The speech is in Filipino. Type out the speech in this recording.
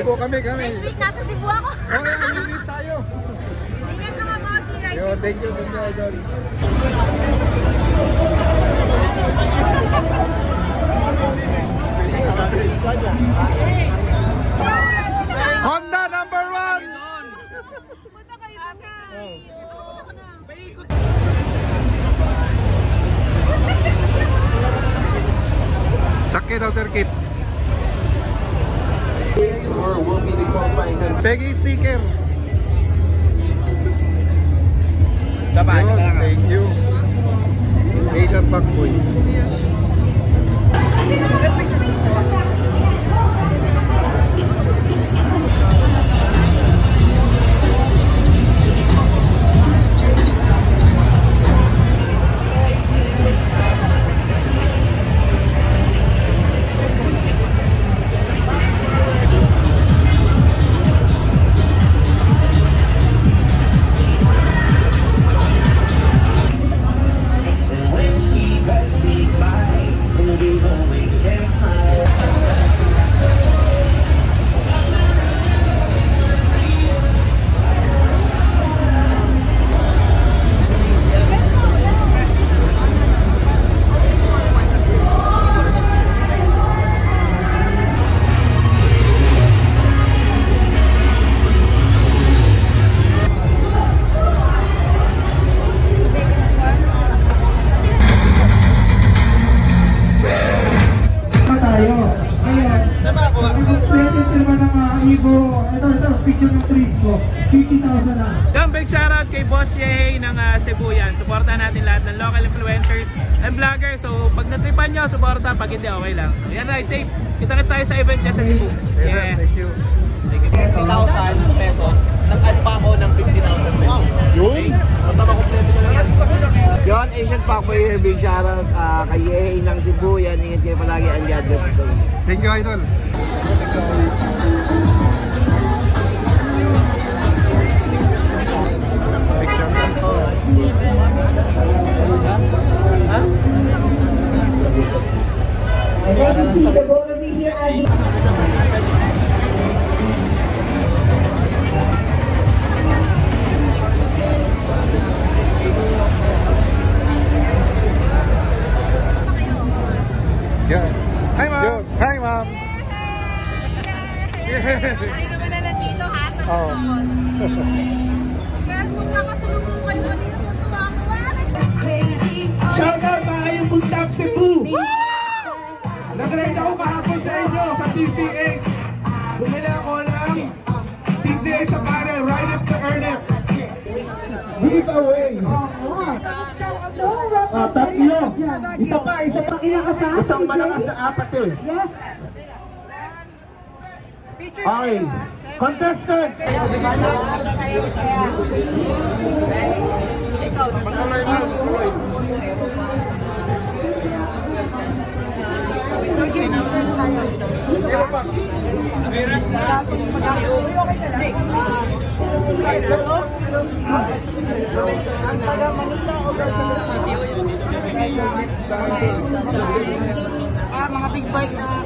Cebu kami. Next week nasa Cebu ako. Okay, meet tayo. Ingat mga bossy, right? Yo, thank you, Idol. Honda number 1! Punta kayo na. Sakit daw circuit. Peggy sticker. Thank you. Asian Packboy. Yan, big shoutout kay Boss Yehey ng Cebu yan. Supportan natin lahat ng local influencers and vloggers. So pag natripan nyo, suporta. Pag hindi, okay lang. So yan, ride safe. Kita-kits tayo sa event yan sa Cebu. Yeah. Thank you. 50,000 pesos. Nag-add pa ako ng 50,000 pesos. Yun? Basta makumpleto na lang yan. Yon, Asian Packboy here. Big shoutout kay Yehey ng Cebu. Yan, ingat kayo palagi. And God bless you. Thank you, Idol. As you see, the boat will be here as you... Yeah. Hi, Mom. Hi, Mom. Ay naman na nandito ha, sa Luzon. Kaya kung nakasalubong kayo, ano yung matuwa ko? Shout out mga kayong puntang Cebu! Nag-ride ako kahapon sa inyo sa TCX. Bumili ako ng TCX sa panel, Ride It to Earn It. Giveaway! Tatlo! Isa pa! Isang malakas sa apat eh. Yes! Okay. Contestant! Mga big bike na